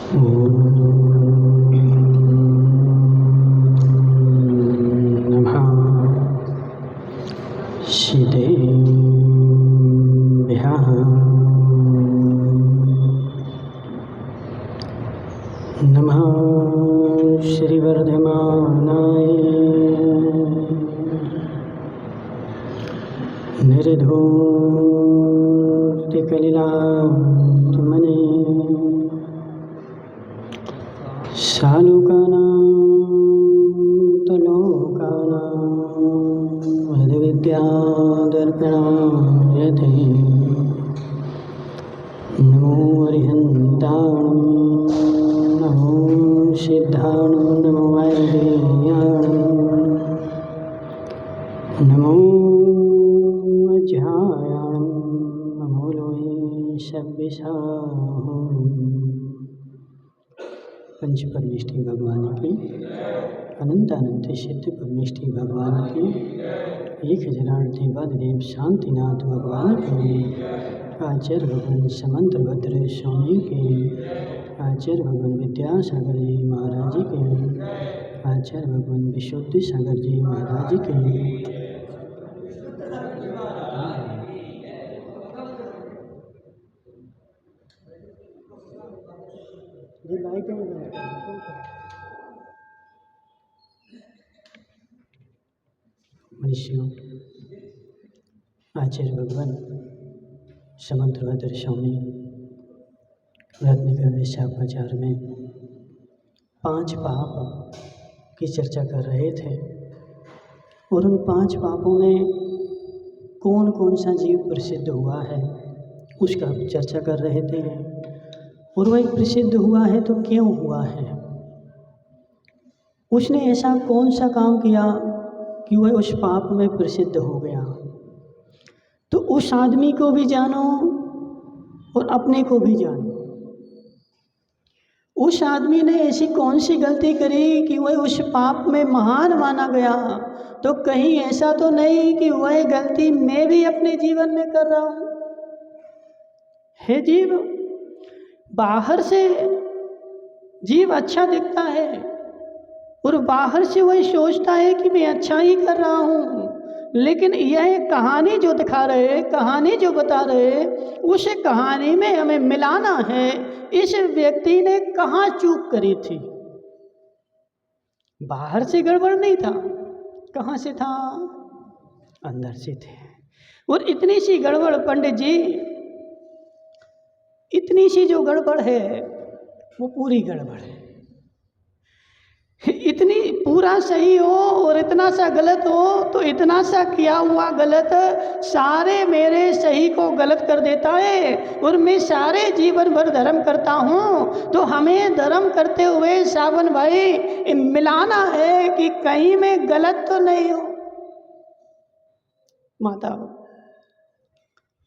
नमः सिद्धेभ्यः नमः श्रीवर्धमानाय निर्धूतिकलिलात्मने सालोकानां विद्यादर्पणाय ते नमो अरिहन्ताणं नमो सिद्धाणं नमो वैदेह्याणं नमो अज्ञायाणं नमो लोये सव्यसाहम्। पंच परमेष्ठी भगवान की अनंत अनंत सिद्ध परमेष्ठी भगवान की 1000 देवादिदेव शांतिनाथ भगवान की आचार्य भगवान समंतभद्र स्वामी के आचार्य भगवान विद्यासागर जी महाराज जी के आचार्य भगवान विशुद्धि सागर जी महाराज जी के मनुष्यों आचार्य भगवान समंतभद्र स्वामी रत्नगढ़ शाखाचार में 5 पाप की चर्चा कर रहे थे और उन 5 पापों में कौन कौन सा जीव प्रसिद्ध हुआ है उसका चर्चा कर रहे थे। और वह प्रसिद्ध हुआ है तो क्यों हुआ है, उसने ऐसा कौन सा काम किया कि वह उस पाप में प्रसिद्ध हो गया। तो उस आदमी को भी जानो और अपने को भी जानो। उस आदमी ने ऐसी कौन सी गलती करी कि वह उस पाप में महान माना गया। तो कहीं ऐसा तो नहीं कि वह गलती मैं भी अपने जीवन में कर रहा हूँ। हे जीव, बाहर से जीव अच्छा दिखता है और बाहर से वह सोचता है कि मैं अच्छा ही कर रहा हूँ, लेकिन यह कहानी जो दिखा रहे, कहानी जो बता रहे, उस कहानी में हमें मिलाना है इस व्यक्ति ने कहाँ चूक करी थी। बाहर से गड़बड़ नहीं था, कहाँ से था, अंदर से थे। और इतनी सी गड़बड़ पंडित जी, इतनी सी जो गड़बड़ है वो पूरी गड़बड़ है। इतनी पूरा सही हो और इतना सा गलत हो तो इतना सा किया हुआ गलत सारे मेरे सही को गलत कर देता है। और मैं सारे जीवन भर धर्म करता हूँ, तो हमें धर्म करते हुए सावन भाई मिलाना है कि कहीं में गलत तो नहीं हो। माता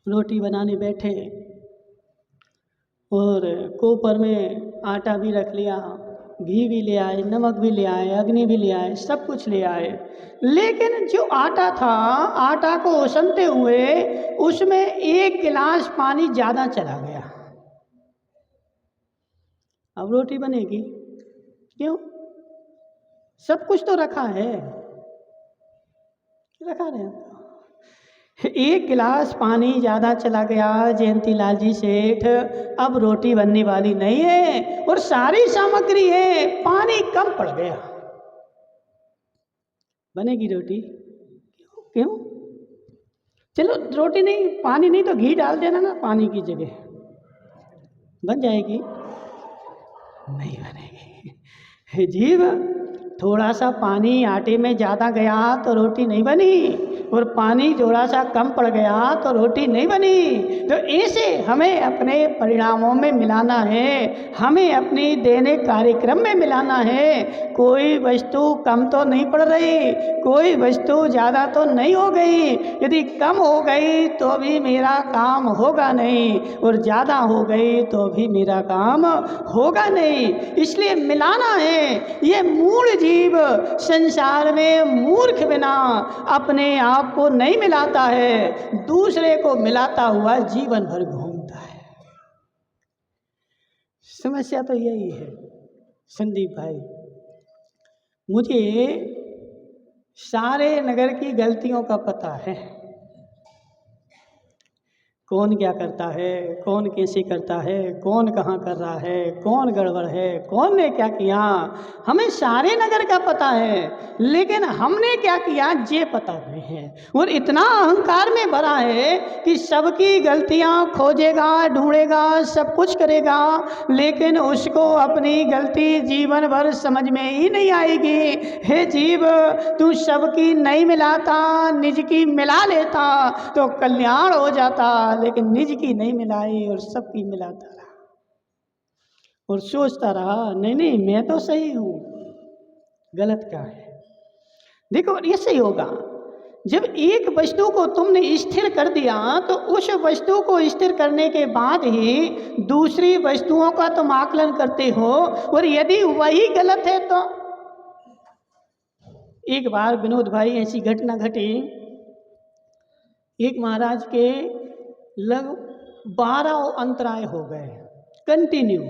रोटी बनाने बैठे और कोपर में आटा भी रख लिया, घी भी ले आए, नमक भी ले आए, अग्नि भी ले आए, सब कुछ ले आए। लेकिन जो आटा था, आटा को उसनते हुए उसमें 1 गिलास पानी ज़्यादा चला गया। अब रोटी बनेगी क्यों? सब कुछ तो रखा है, रखा रहे। 1 गिलास पानी ज़्यादा चला गया जयंती लाल जी सेठ, अब रोटी बनने वाली नहीं है। और सारी सामग्री है, पानी कम पड़ गया, बनेगी रोटी क्यों? चलो रोटी नहीं, पानी नहीं तो घी डाल देना ना पानी की जगह, बन जाएगी। नहीं बनेगी। हे जीव, थोड़ा सा पानी आटे में ज़्यादा गया तो रोटी नहीं बनी, और पानी थोड़ा सा कम पड़ गया तो रोटी नहीं बनी। तो ऐसे हमें अपने परिणामों में मिलाना है, हमें अपनी दैनिक कार्यक्रम में मिलाना है। कोई वस्तु कम तो नहीं पड़ रही, कोई वस्तु ज़्यादा तो नहीं हो गई। यदि कम हो गई तो भी मेरा काम होगा नहीं, और ज़्यादा हो गई तो भी मेरा काम होगा नहीं। इसलिए मिलाना है। ये मूढ़ जीव संसार में मूर्ख बिना अपने आप को नहीं मिलाता है, दूसरे को मिलाता हुआ जीवन भर घूमता है। समस्या तो यही है संदीप भाई, मुझे सारे नगर की गलतियों का पता है, कौन क्या करता है, कौन कैसे करता है, कौन कहाँ कर रहा है, कौन गड़बड़ है, कौन ने क्या किया, हमें सारे नगर का पता है, लेकिन हमने क्या किया ये पता नहीं है। और इतना अहंकार में भरा है कि सबकी गलतियाँ खोजेगा, ढूंढेगा, सब कुछ करेगा, लेकिन उसको अपनी गलती जीवन भर समझ में ही नहीं आएगी। हे जीव, तू सबकी नहीं मिलाता, निज की मिला लेता तो कल्याण हो जाता, लेकिन निज की नहीं मिलाई और सबकी मिलाता रहा और सोचता रहा नहीं नहीं मैं तो सही हूँ, गलत क्या है। देखो ये सही होगा, जब एक वस्तु को तुमने स्थिर कर दिया तो उस वस्तु को स्थिर करने के बाद ही दूसरी वस्तुओं का तुम आकलन करते हो, और यदि वही गलत है तो। एक बार विनोद भाई ऐसी घटना घटी, एक महाराज के लगभग 12 अंतराय हो गए कंटिन्यू।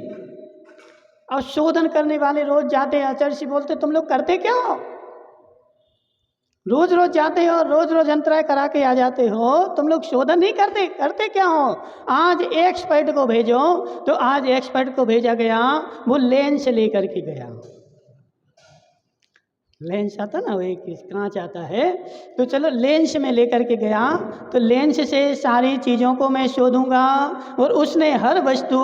अब शोधन करने वाले रोज जाते आचार्य से बोलते तुम लोग करते क्या हो, रोज रोज जाते हो, रोज रोज अंतराय करा के आ जाते हो, तुम लोग शोधन नहीं करते, करते क्या हो। आज एक्सपर्ट को भेजो, तो आज एक्सपर्ट को भेजा गया, वो लेंस लेकर के गया, लेंस आता ना, वो एक कांच आता है, तो चलो लेंस में लेकर के गया, तो लेंस से सारी चीज़ों को मैं शोधूंगा। और उसने हर वस्तु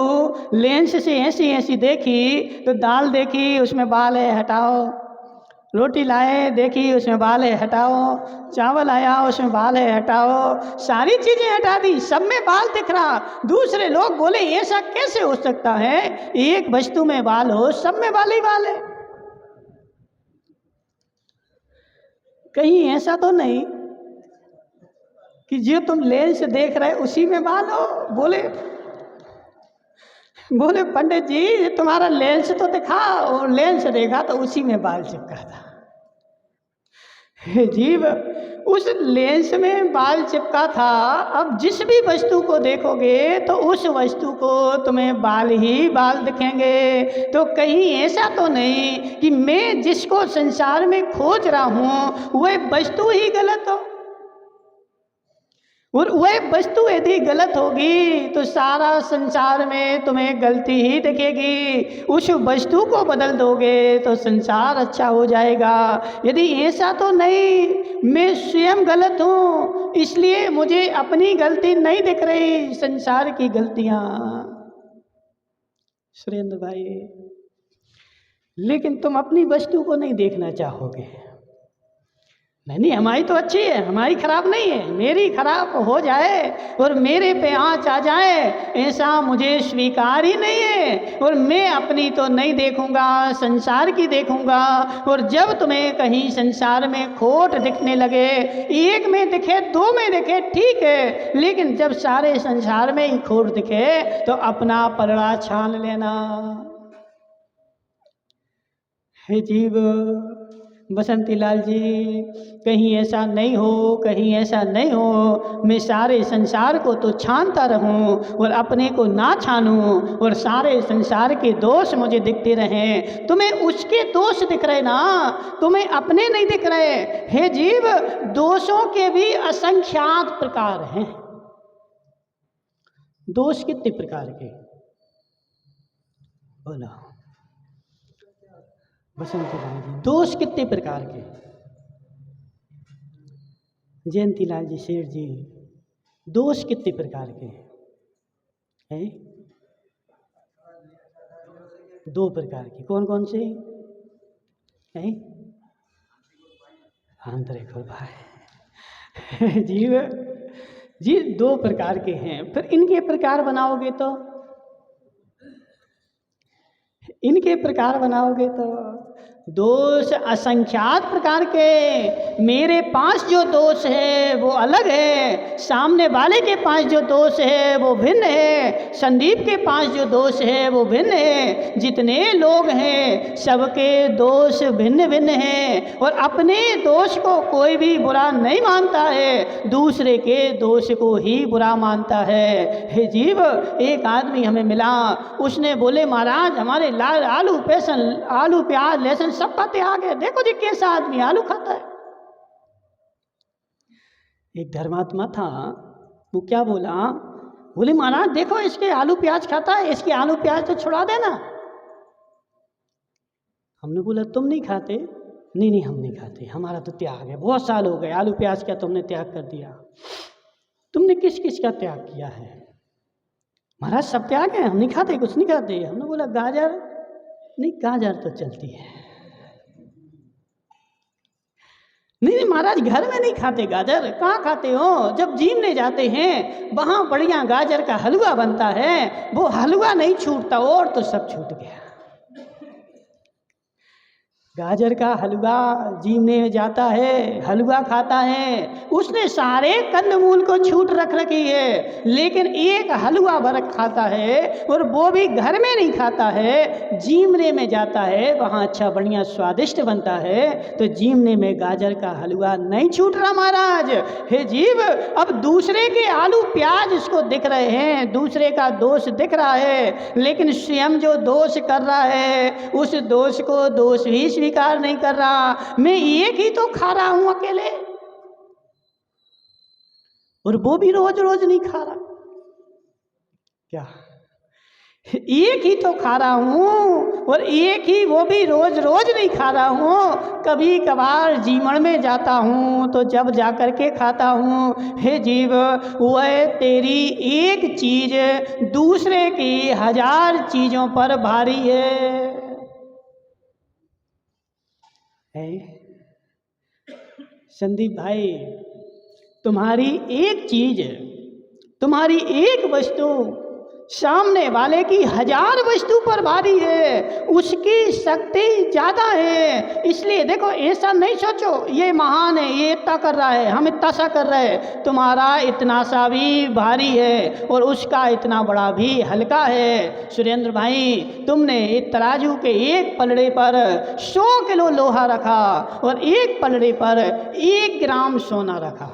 लेंस से ऐसी ऐसी देखी, तो दाल देखी उसमें बाल है हटाओ, रोटी लाए देखी उसमें बाल है हटाओ, चावल आया उसमें बाल है हटाओ, सारी चीज़ें हटा दी, सब में बाल दिख रहा। दूसरे लोग बोले ऐसा कैसे हो सकता है, एक वस्तु में बाल हो, सब में बाल ही बाल है, कहीं ऐसा तो नहीं कि जो तुम लेंस देख रहे उसी में बाल हो। बोले पंडित जी तुम्हारा लेंस तो दिखा, और लेंस देखा तो उसी में बाल चिपका था। जीव, उस लेंस में बाल चिपका था, अब जिस भी वस्तु को देखोगे तो उस वस्तु को तुम्हें बाल ही बाल दिखेंगे। तो कहीं ऐसा तो नहीं कि मैं जिसको संसार में खोज रहा हूँ वह वस्तु ही गलत हो, और वह वस्तु यदि गलत होगी तो सारा संसार में तुम्हें गलती ही दिखेगी। उस वस्तु को बदल दोगे तो संसार अच्छा हो जाएगा। यदि ऐसा तो नहीं मैं स्वयं गलत हूँ इसलिए मुझे अपनी गलती नहीं दिख रही, संसार की गलतियाँ। सुरेंद्र भाई, लेकिन तुम अपनी वस्तु को नहीं देखना चाहोगे। नहीं हमारी तो अच्छी है, हमारी खराब नहीं है, मेरी खराब हो जाए और मेरे पे आँच आ जाए ऐसा मुझे स्वीकार ही नहीं है। और मैं अपनी तो नहीं देखूंगा, संसार की देखूंगा। और जब तुम्हें कहीं संसार में खोट दिखने लगे, एक में दिखे, दो में दिखे ठीक है, लेकिन जब सारे संसार में ही खोट दिखे तो अपना पलड़ा छान लेना। हे जीव, बसंती लाल जी, कहीं ऐसा नहीं हो, कहीं ऐसा नहीं हो, मैं सारे संसार को तो छानता रहूं और अपने को ना छानूं, और सारे संसार के दोष मुझे दिखते रहें। तुम्हें उसके दोष दिख रहे ना, तुम्हें अपने नहीं दिख रहे। हे जीव, दोषों के भी असंख्यात प्रकार हैं। दोष कितने प्रकार के बोला बसंती लाल जी, दोष कितने प्रकार के। जयंती लाल जी, शेर जी, दोष कितने प्रकार के हैं? 2 प्रकार के। कौन कौन से हैं? आंतरिक उपाय जीव जी 2 प्रकार के हैं। फिर इनके प्रकार बनाओगे तो, इनके प्रकार बनाओगे तो दोष असंख्यात प्रकार के, मेरे पास जो दोष है वो अलग है, सामने वाले के पास जो दोष है वो भिन्न है, संदीप के पास जो दोष है वो भिन्न है। जितने लोग हैं सबके दोष भिन्न भिन्न हैं, और अपने दोष को कोई भी बुरा नहीं मानता है, दूसरे के दोष को ही बुरा मानता है। हे जीव, एक आदमी हमें मिला, उसने बोले महाराज हमारे लाल आलू प्याज लहसुन सब खाते आ गए, देखो जी कैसा आदमी आलू खाता है। एक धर्मात्मा था, वो क्या बोला, बोले महाराज देखो इसके आलू प्याज खाता है, इसके आलू प्याज तो छुड़ा देना। हमने बोला तुम नहीं खाते? नहीं नहीं हम नहीं खाते, हमारा तो त्याग है, बहुत साल हो गए, आलू प्याज का तुमने त्याग कर दिया। तुमने किस किस का त्याग किया है? महाराज सब त्याग है, हम नहीं खाते, कुछ नहीं खाते। हमने बोला गाजर नहीं, गाजर तो चलती है। नहीं महाराज घर में नहीं खाते गाजर, कहाँ खाते हो? जब जीमने जाते हैं वहाँ बढ़िया गाजर का हलवा बनता है, वो हलवा नहीं छूटता, और तो सब छूट गया। गाजर का हलवा जीमने जाता है, हलवा खाता है, उसने सारे कंदमूल को छूट रख रखी है, लेकिन एक हलवा भर खाता है, और वो भी घर में नहीं खाता है, जीमने में जाता है, वहाँ अच्छा बढ़िया स्वादिष्ट बनता है। तो जीमने में गाजर का हलवा नहीं छूट रहा महाराज। हे जीव, अब दूसरे के आलू प्याज उसको दिख रहे हैं, दूसरे का दोष दिख रहा है, लेकिन स्वयं जो दोष कर रहा है उस दोष को दोष ही स्वीकार नहीं कर रहा। मैं एक ही तो खा रहा हूं अकेले, और वो भी रोज रोज नहीं खा रहा। क्या एक ही तो खा रहा हूं, और एक ही वो भी रोज रोज नहीं खा रहा हूं, कभी कभार जीवन में जाता हूं तो जब जाकर के खाता हूं। हे जीव, वह तेरी एक चीज दूसरे की 1000 चीजों पर भारी है। संदीप भाई, तुम्हारी एक चीज, तुम्हारी एक वस्तु सामने वाले की 1000 वस्तु पर भारी है, उसकी शक्ति ज्यादा है। इसलिए देखो, ऐसा नहीं सोचो ये महान है, ये इतना कर रहा है, हम इतना सा कर रहे हैं। तुम्हारा इतना सा भी भारी है और उसका इतना बड़ा भी हल्का है। सुरेंद्र भाई, तुमने एक तराजू के एक पलड़े पर 100 किलो लोहा रखा और एक पलड़े पर 1 ग्राम सोना रखा,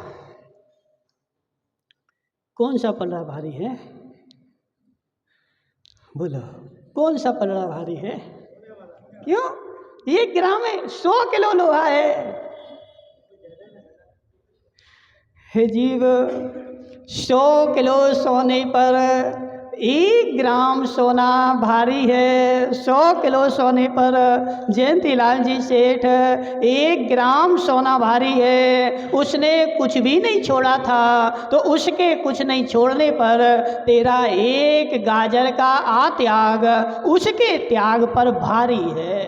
कौन सा पलड़ा भारी है? बोलो, कौन सा पलड़ा भारी है? क्यों? 1 ग्राम में 100 किलो लोहा है। हे जीव, 100 किलो सोने पर 1 ग्राम सोना भारी है। 100 किलो सोने पर जयंतीलाल जी सेठ 1 ग्राम सोना भारी है। उसने कुछ भी नहीं छोड़ा था, तो उसके कुछ नहीं छोड़ने पर तेरा एक गाजर का त्याग उसके त्याग पर भारी है।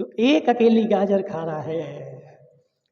तो एक अकेली गाजर खा रहा है,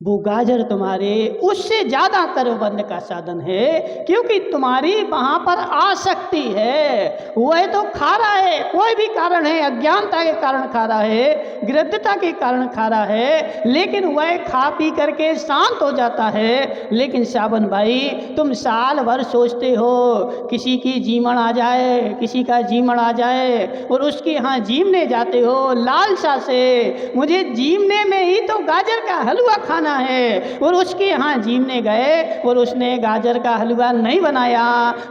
वो गाजर तुम्हारे उससे ज्यादा कर्मबंध का साधन है, क्योंकि तुम्हारी वहां पर आसक्ति है। वह तो खा रहा है, कोई भी कारण है, अज्ञानता के कारण खा रहा है, गृद्धता के कारण खा रहा है, लेकिन वह खा पी करके शांत हो जाता है। लेकिन सावन भाई, तुम साल भर सोचते हो किसी की जीवन आ जाए, किसी का जीवन आ जाए, और उसके यहाँ जीमने जाते हो लालसा से, मुझे जीमने में ही तो गाजर का हलवा खाना है, और उसके यहाँ जीमने गए और उसने गाजर का हलवा नहीं बनाया।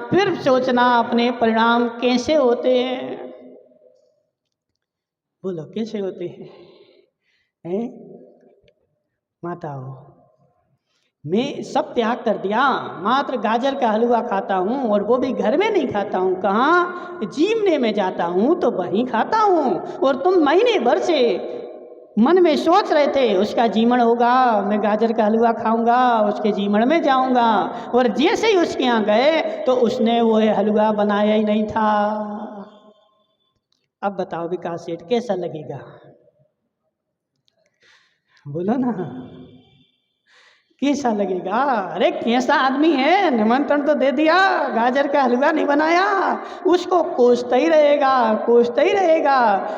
फिर सोचना अपने परिणाम कैसे होते हैं। बोलो कैसे होते हैं? माता हो, मैं सब त्याग कर दिया, मात्र गाजर का हलवा खाता हूँ, और वो भी घर में नहीं खाता हूँ, कहाँ? जीमने में जाता हूँ तो वहीं खाता हूँ। और तुम महीने भर से मन में सोच रहे थे उसका जीवन होगा, मैं गाजर का हलवा खाऊंगा, उसके जीवन में जाऊंगा, और जैसे ही उसके यहाँ गए तो उसने वो हलवा बनाया ही नहीं था। अब बताओ विकास सेठ, कैसा लगेगा? बोलो ना, कैसा लगेगा? अरे कैसा आदमी है, निमंत्रण तो दे दिया, गाजर का हलवा नहीं बनाया, उसको कोसता ही रहेगा, कोसता ही रहेगा।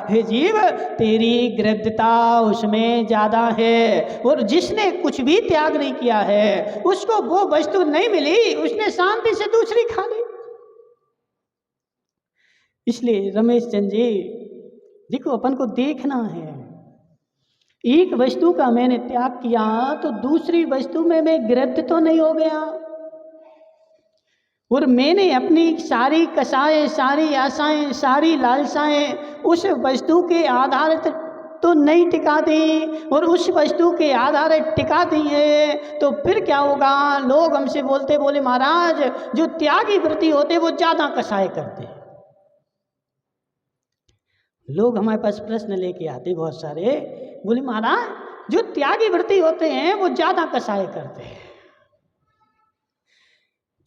हे जीव, तेरी गृद्धता उसमें ज़्यादा है, और जिसने कुछ भी त्याग नहीं किया है उसको वो वस्तु नहीं मिली, उसने शांति से दूसरी खा ली। इसलिए रमेश चंद जी, देखो अपन को देखना है, एक वस्तु का मैंने त्याग किया तो दूसरी वस्तु में मैं गृहस्थ तो नहीं हो गया, और मैंने अपनी सारी कसाएं, सारी आशाएं, सारी लालसाएं उस वस्तु के आधार तो नहीं टिका दी, और उस वस्तु के आधार टिका दी है तो फिर क्या होगा? लोग हमसे बोलते, बोले महाराज जो त्यागी वृत्ति होते वो ज़्यादा कसाए करते। लोग हमारे पास प्रश्न लेके आते बहुत सारे, बोले महाराज जो त्यागी वृत्ति होते हैं वो ज़्यादा कसाए करते हैं।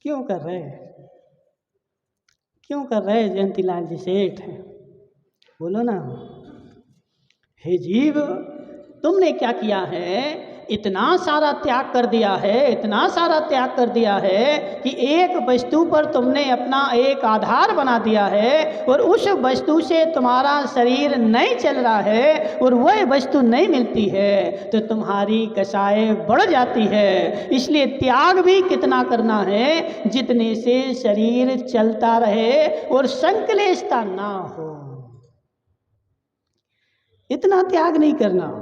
क्यों कर रहे हैं, क्यों कर रहे हैं जयंतीलाल जी सेठ? बोलो ना। हे जीव, तुमने क्या किया है? इतना सारा त्याग कर दिया है, इतना सारा त्याग कर दिया है कि एक वस्तु पर तुमने अपना एक आधार बना दिया है, और उस वस्तु से तुम्हारा शरीर नहीं चल रहा है और वह वस्तु नहीं मिलती है तो तुम्हारी कसाई बढ़ जाती है। इसलिए त्याग भी कितना करना है? जितने से शरीर चलता रहे और संक्लेशता ना हो, इतना त्याग नहीं करना।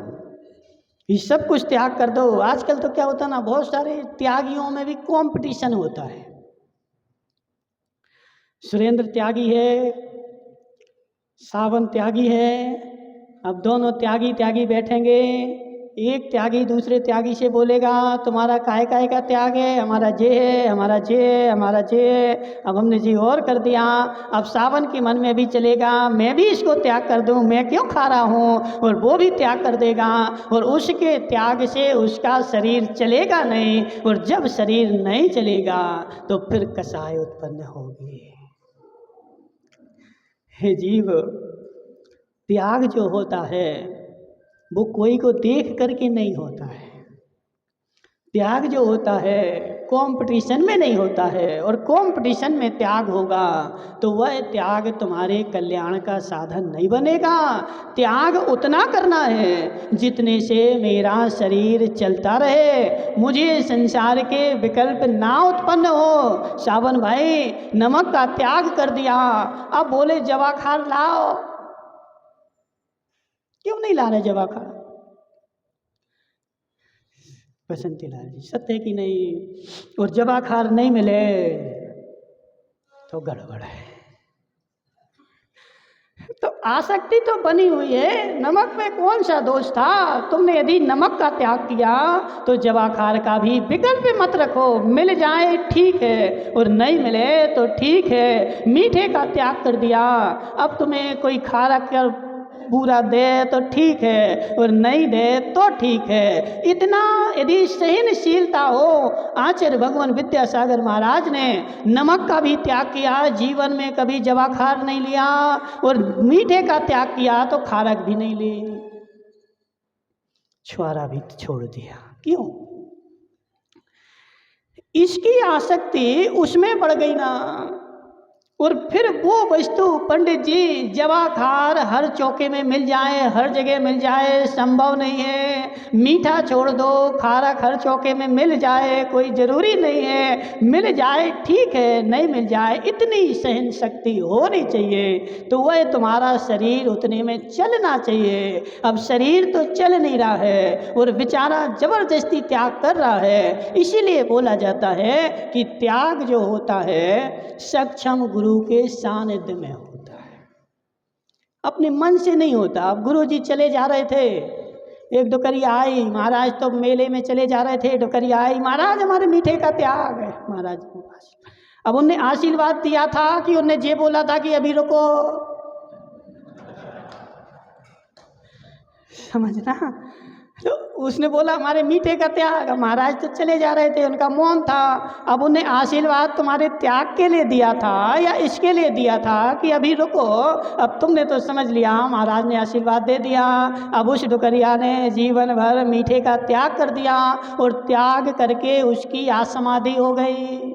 ये सब कुछ त्याग कर दो। आजकल तो क्या होता है ना, बहुत सारे त्यागियों में भी कंपटीशन होता है। सुरेंद्र त्यागी है, सावन त्यागी है, अब दोनों त्यागी त्यागी बैठेंगे, एक त्यागी दूसरे त्यागी से बोलेगा तुम्हारा काहे काहे का त्याग है? हमारा जे है, हमारा जे है, हमारा जे है। अब हमने जी और कर दिया, अब सावन के मन में भी चलेगा मैं भी इसको त्याग कर दूं, मैं क्यों खा रहा हूं, और वो भी त्याग कर देगा, और उसके त्याग से उसका शरीर चलेगा नहीं, और जब शरीर नहीं चलेगा तो फिर कसाय उत्पन्न होगी। हे जीव, त्याग जो होता है वो कोई को देख करके नहीं होता है। त्याग जो होता है कंपटीशन में नहीं होता है, और कंपटीशन में त्याग होगा तो वह त्याग तुम्हारे कल्याण का साधन नहीं बनेगा। त्याग उतना करना है जितने से मेरा शरीर चलता रहे, मुझे संसार के विकल्प ना उत्पन्न हो। सावन भाई नमक का त्याग कर दिया, अब बोले जवाखार लाओ, क्यों नहीं ला रहे जवाखार? बसंती लाल जी, सत्य कि नहीं? और जवाखार नहीं मिले तो गड़बड़ है। तो आसक्ति तो बनी हुई है, नमक में कौन सा दोष था? तुमने यदि नमक का त्याग किया तो जवाखार का भी विकल्प मत रखो, मिल जाए ठीक है और नहीं मिले तो ठीक है। मीठे का त्याग कर दिया, अब तुम्हें कोई खारा कर पूरा दे तो ठीक है और नहीं दे तो ठीक है। इतना यदि सहनशीलता हो, आचार्य भगवान विद्यासागर महाराज ने नमक का भी त्याग किया, जीवन में कभी जवाखार नहीं लिया, और मीठे का त्याग किया तो खारक भी नहीं ली, छुआरा भी छोड़ दिया। क्यों? इसकी आसक्ति उसमें बढ़ गई ना। और फिर वो वस्तु पंडित जी जवाखार हर चौके में मिल जाए, हर जगह मिल जाए संभव नहीं है। मीठा छोड़ दो, खारक हर चौके में मिल जाए कोई ज़रूरी नहीं है, मिल जाए ठीक है, नहीं मिल जाए इतनी सहन शक्ति होनी चाहिए, तो वह तुम्हारा शरीर उतने में चलना चाहिए। अब शरीर तो चल नहीं रहा है और बेचारा जबरदस्ती त्याग कर रहा है। इसीलिए बोला जाता है कि त्याग जो होता है सक्षम गुरु के सानिध्य में होता है, अपने मन से नहीं होता। अब गुरु जी चले जा रहे थे, एक डोकरिया आई, महाराज तो मेले में चले जा रहे थे, डोकरिया आई, महाराज हमारे मीठे का त्याग है। महाराज के पास अब उन्हें आशीर्वाद दिया था कि उन्हें ये बोला था कि अभी रुको, समझना। तो उसने बोला हमारे मीठे का त्याग। अब महाराज तो चले जा रहे थे, उनका मौन था। अब उन्हें आशीर्वाद तुम्हारे त्याग के लिए दिया था या इसके लिए दिया था कि अभी रुको, अब तुमने तो समझ लिया, महाराज ने आशीर्वाद दे दिया। अब उस डुकरिया ने जीवन भर मीठे का त्याग कर दिया और त्याग करके उसकी आसमाधि हो गई।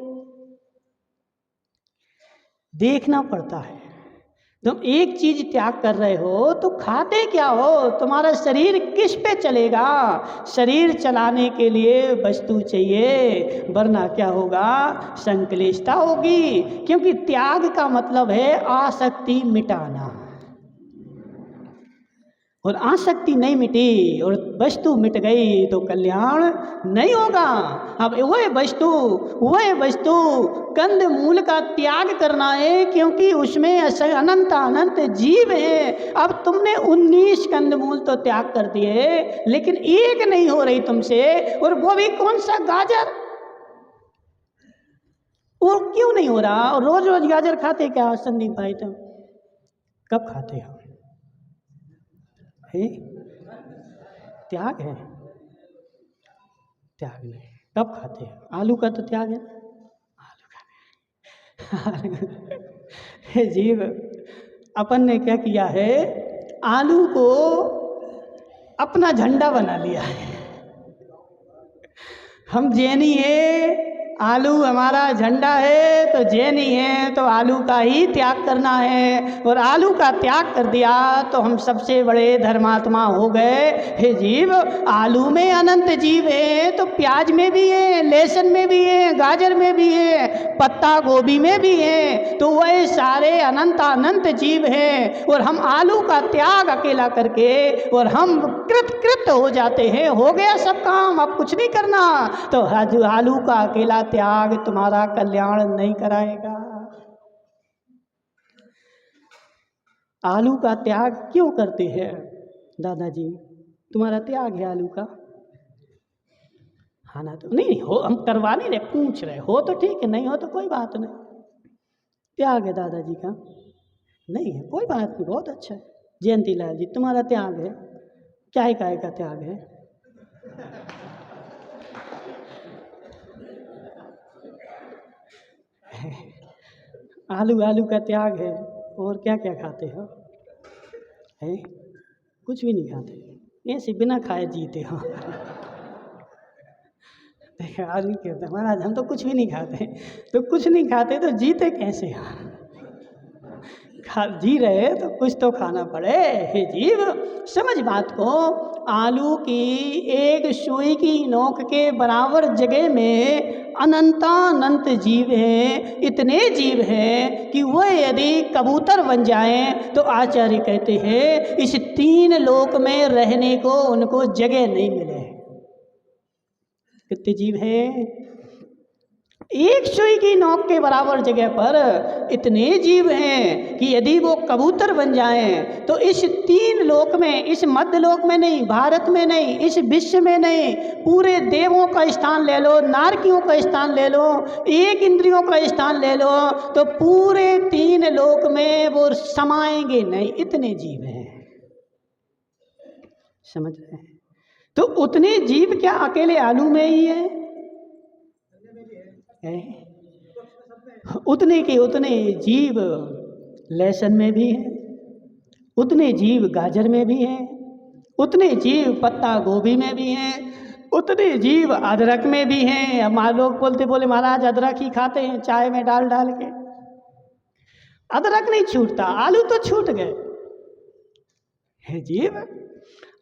देखना पड़ता है, तुम एक चीज त्याग कर रहे हो तो खाते क्या हो, तुम्हारा शरीर किस पे चलेगा। शरीर चलाने के लिए वस्तु चाहिए, वरना क्या होगा, संक्लिष्टता होगी। क्योंकि त्याग का मतलब है आसक्ति मिटाना, और आसक्ति नहीं मिटी और वस्तु मिट गई तो कल्याण नहीं होगा। अब वह वस्तु कंद मूल का त्याग करना है, क्योंकि उसमें अनंत जीव है। अब तुमने 19 कंद मूल तो त्याग कर दिए, लेकिन एक नहीं हो रही तुमसे, और वो भी कौन सा, गाजर। वो क्यों नहीं हो रहा। और रोज रोज गाजर खाते क्या संदीप भाई, तुम कब खाते हो? है त्याग है, त्याग नहीं, कब खाते हैं? आलू का तो त्याग है, आलू का जीव अपन ने क्या किया है, आलू को अपना झंडा बना लिया है। हम जैनी है, आलू हमारा झंडा है, तो जैनी है तो आलू का ही त्याग करना है। और आलू का त्याग कर दिया तो हम सबसे बड़े धर्मात्मा हो गए। हे जीव, आलू में अनंत जीव है, तो प्याज में भी है, लहसुन में भी है, गाजर में भी है, पत्ता गोभी में भी है, तो वह सारे अनंत जीव हैं। और हम आलू का त्याग अकेला करके और हम कृत हो जाते हैं, हो गया सब काम, अब कुछ नहीं करना। तो आलू का अकेला त्याग तुम्हारा कल्याण नहीं कराएगा। आलू का त्याग क्यों करते हैं दादाजी? तुम्हारा त्याग है आलू का, खाना तो नहीं हो, हम करवा नहीं रहे, पूछ रहे हो तो ठीक है, नहीं हो तो कोई बात नहीं। त्याग है दादाजी का, नहीं है कोई बात नहीं, बहुत अच्छा है। जयंती लाल जी, तुम्हारा त्याग है, क्या का त्याग है? आलू का त्याग है। और क्या क्या खाते हो? है कुछ भी नहीं खाते, ऐसे बिना खाए जीते हो। आदमी कहता है महाराज हम तो कुछ भी नहीं खाते, तो कुछ नहीं खाते तो जीते कैसे हो? जी रहे तो कुछ तो खाना पड़े। हे जीव, समझ बात को, आलू की एक सुई की नोक के बराबर जगह में अनंत जीव हैं। इतने जीव हैं कि वह यदि कबूतर बन जाएं तो आचार्य कहते हैं इस 3 लोक में रहने को उनको जगह नहीं मिले। कितने जीव हैं? एक सुई की नोक के बराबर जगह पर इतने जीव हैं कि यदि वो कबूतर बन जाएं तो इस 3 लोक में, इस मध्य लोक में नहीं, भारत में नहीं, इस विश्व में नहीं, पूरे देवों का स्थान ले लो, नारकियों का स्थान ले लो, एक इंद्रियों का स्थान ले लो, तो पूरे 3 लोक में वो समाएंगे नहीं, इतने जीव हैं। समझ रहे हैं? तो उतने जीव क्या अकेले आलू में ही है? उतने के उतने जीव लहसुन में भी हैं, उतने जीव गाजर में भी हैं, उतने जीव पत्ता गोभी में भी हैं, उतने जीव अदरक में भी हैं। अब लोग बोले महाराज अदरक ही खाते हैं चाय में डाल के। अदरक नहीं छूटता, आलू तो छूट गए। है जीव,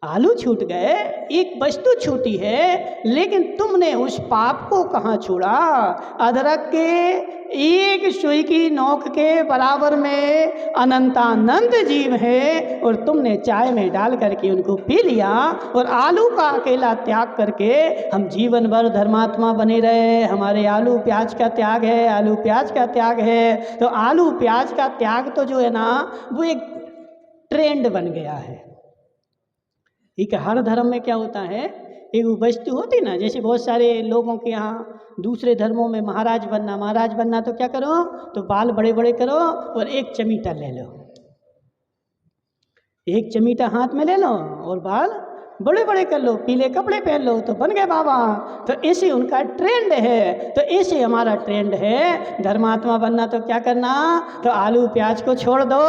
आलू छूट गए, एक वस्तु छूटी है, लेकिन तुमने उस पाप को कहाँ छोड़ा? अदरक के एक सुई की नोक के बराबर में अनंत जीव है, और तुमने चाय में डाल करके उनको पी लिया, और आलू का अकेला त्याग करके हम जीवन भर धर्मात्मा बने रहे। हमारे आलू प्याज का त्याग है, आलू प्याज का त्याग है। तो आलू प्याज का त्याग तो जो है ना, वो एक ट्रेंड बन गया है। एक हर धर्म में क्या होता है, एक वस्तु होती ना, जैसे बहुत सारे लोगों के यहाँ दूसरे धर्मों में महाराज बनना तो क्या करो, तो बाल बड़े बड़े करो और एक चमीटा ले लो, एक चमीटा हाथ में ले लो और बाल बड़े बड़े कर लो, पीले कपड़े पहन लो तो बन गए बाबा। तो ऐसे उनका ट्रेंड है, तो ऐसे हमारा ट्रेंड है। धर्मात्मा बनना तो क्या करना, तो आलू प्याज को छोड़ दो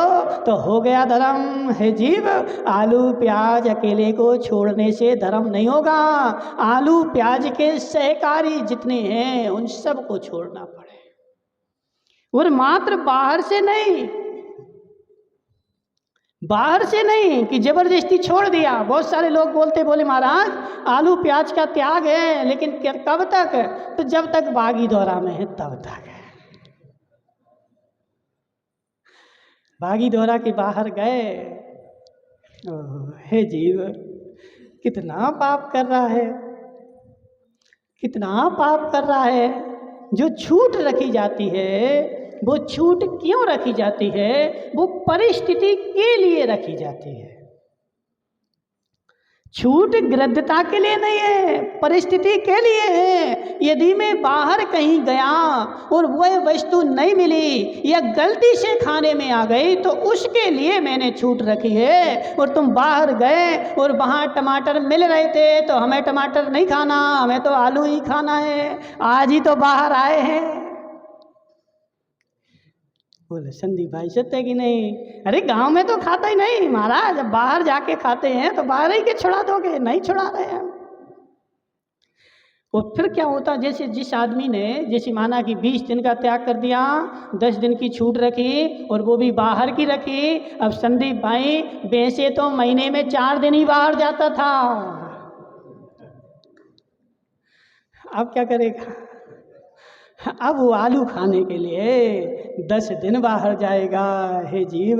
तो हो गया धर्म। है जीव, आलू प्याज अकेले को छोड़ने से धर्म नहीं होगा। आलू प्याज के सहकारी जितने हैं उन सबको छोड़ना पड़े, और मात्र बाहर से नहीं, बाहर से नहीं कि जबरदस्ती छोड़ दिया। बहुत सारे लोग बोलते, बोले महाराज आलू प्याज का त्याग है, लेकिन कब तक, तो जब तक बागी दौरा में है तब तक है। बागी दौरा के बाहर गए, हे जीव कितना पाप कर रहा है, कितना पाप कर रहा है। जो छूट रखी जाती है वो छूट क्यों रखी जाती है, वो परिस्थिति के लिए रखी जाती है। छूट गृद्धता के लिए नहीं है, परिस्थिति के लिए है। यदि मैं बाहर कहीं गया और वह वस्तु नहीं मिली या गलती से खाने में आ गई तो उसके लिए मैंने छूट रखी है। और तुम बाहर गए और वहाँ टमाटर मिल रहे थे तो हमें टमाटर नहीं खाना, हमें तो आलू ही खाना है, आज ही तो बाहर आए हैं। बोले संदीप भाई सत्य कि नहीं, अरे गांव में तो खाता ही नहीं महाराज, जब बाहर जाके खाते हैं तो बाहर ही के छुड़ा दोगे, नहीं छुड़ा रहे हैं। और फिर क्या होता, जैसे जिस आदमी ने जैसे माना कि 20 दिन का त्याग कर दिया, 10 दिन की छूट रखी और वो भी बाहर की रखी। अब संदीप भाई वैसे तो महीने में 4 दिन ही बाहर जाता था, अब क्या करेगा, अब वो आलू खाने के लिए 10 दिन बाहर जाएगा। हे जीव,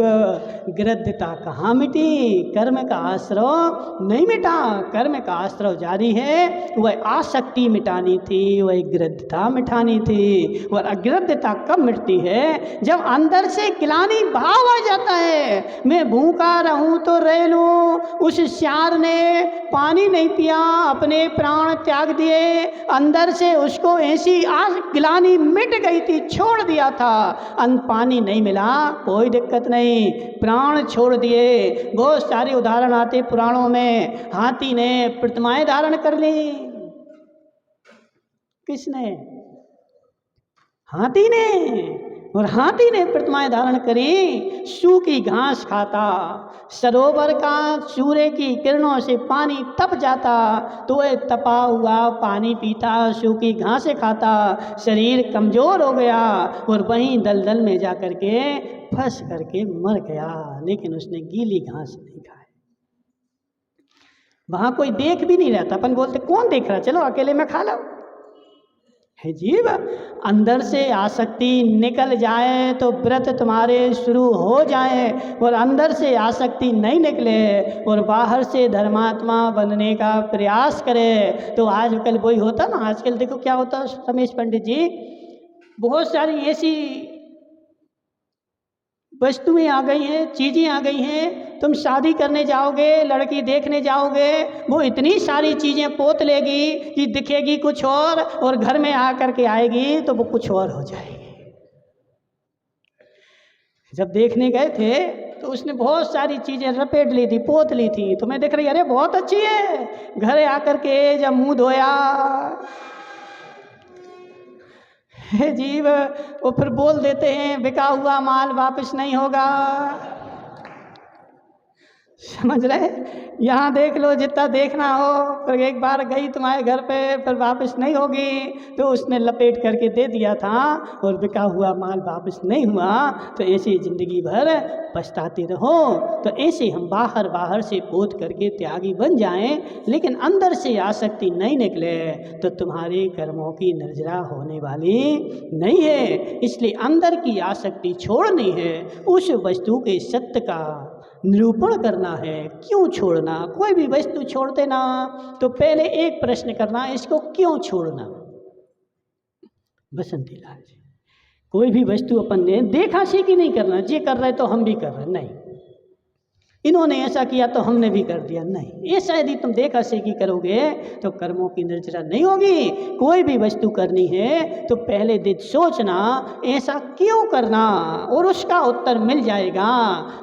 गृद्धता कहाँ मिटी, कर्म का आश्रव नहीं मिटा, कर्म का आश्रव जारी है। वह आसक्ति मिटानी थी, वह गृद्धता मिटानी थी। और अगृद्धता कब मिटती है, जब अंदर से ग्लानि भाव आ जाता है। मैं भूखा रहूं तो रह लूं, उस श्यार ने पानी नहीं पिया, अपने प्राण त्याग दिए, अंदर से उसको ऐसी ग्लानि मिट गई थी, छोड़ दिया था। पानी नहीं मिला, कोई दिक्कत नहीं, प्राण छोड़ दिए। बहुत सारे उदाहरण आते पुराणों में। हाथी ने प्रतिमाएं धारण कर ली, किसने, हाथी ने। और हाथी ने प्रतिमाएं धारण करी, सूखी घास खाता, सरोवर का सूर्य की किरणों से पानी तप जाता तो वह तपा हुआ पानी पीता, सूखी घासें खाता, शरीर कमजोर हो गया और वहीं दलदल में जा कर के फंस करके मर गया। लेकिन उसने गीली घास नहीं खाई, वहां कोई देख भी नहीं रहा था। अपन बोलते कौन देख रहा, चलो अकेले में खा लो। है जीव, अंदर से आसक्ति निकल जाए तो व्रत तुम्हारे शुरू हो जाए, और अंदर से आसक्ति नहीं निकले और बाहर से धर्मात्मा बनने का प्रयास करे तो आजकल वही होता ना। आजकल देखो क्या होता रमेश पंडित जी, बहुत सारी ऐसी वस्तुएं आ गई हैं, चीज़ें आ गई हैं। तुम शादी करने जाओगे, लड़की देखने जाओगे, वो इतनी सारी चीज़ें पोत लेगी कि दिखेगी कुछ और घर में आकर के आएगी तो वो कुछ और हो जाएगी। जब देखने गए थे तो उसने बहुत सारी चीज़ें लपेट ली थी, पोत ली थी, तो मैं देख रही अरे बहुत अच्छी है। घर आकर के जब मुंह धोया, हे जीव, वो फिर बोल देते हैं बिका हुआ माल वापस नहीं होगा। समझ रहे, यहाँ देख लो जितना देखना हो, फिर एक बार गई तुम्हारे घर पे फिर वापस नहीं होगी, तो उसने लपेट करके दे दिया था और बिका हुआ माल वापस नहीं हुआ। तो ऐसे ज़िंदगी भर पछताते रहो। तो ऐसे हम बाहर से पोत करके त्यागी बन जाएं, लेकिन अंदर से आसक्ति नहीं निकले तो तुम्हारे कर्मों की निर्जरा होने वाली नहीं है। इसलिए अंदर की आसक्ति छोड़नी है, उस वस्तु के सत्य का निरूपण करना है। क्यों छोड़ना, कोई भी वस्तु छोड़ते ना तो पहले एक प्रश्न करना, इसको क्यों छोड़ना। बसंती लाल जी, कोई भी वस्तु अपन ने देखा सीखी नहीं करना, ये कर रहे तो हम भी कर रहे, नहीं, इन्होंने ऐसा किया तो हमने भी कर दिया, नहीं। ऐसा यदि तुम देखा सेखी करोगे तो कर्मों की निर्जरा नहीं होगी। कोई भी वस्तु करनी है तो पहले दिन सोचना ऐसा क्यों करना, और उसका उत्तर मिल जाएगा।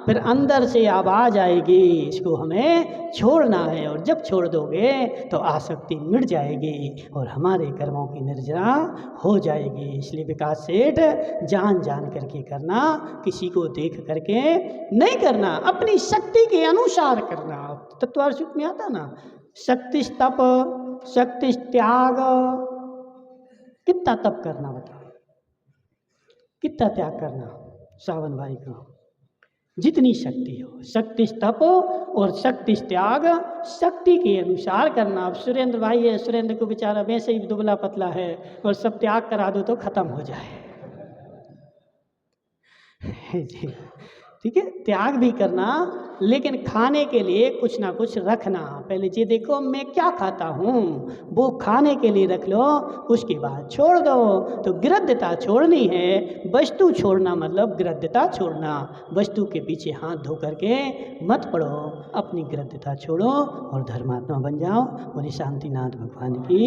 फिर अंदर से आवाज़ आएगी इसको हमें छोड़ना है, और जब छोड़ दोगे तो आसक्ति मिट जाएगी और हमारे कर्मों की निर्जरा हो जाएगी। इसलिए विकास सेठ जान जान करके करना, किसी को देख करके नहीं करना, अपनी शक्ति के अनुसार करना। तत्वार सूत्र में आता ना, शक्ति तप, शक्ति त्याग। कितना तप करना बताओ, कितना त्याग करना सावन भाई को, जितनी शक्ति हो। शक्ति तप और शक्ति त्याग शक्ति के अनुसार करना। अब सुरेंद्र भाई है, सुरेंद्र को बेचारा वैसे ही दुबला पतला है, और सब त्याग करा दो तो खत्म हो जाए जी। ठीक है, त्याग भी करना, लेकिन खाने के लिए कुछ ना कुछ रखना। पहले ये देखो मैं क्या खाता हूँ, वो खाने के लिए रख लो, उसके बाद छोड़ दो। तो गिरद्धता छोड़नी है, वस्तु छोड़ना मतलब गिरद्धता छोड़ना। वस्तु के पीछे हाथ धो करके मत पड़ो, अपनी गिरद्धता छोड़ो और धर्मात्मा बन जाओ। और शांतिनाथ भगवान की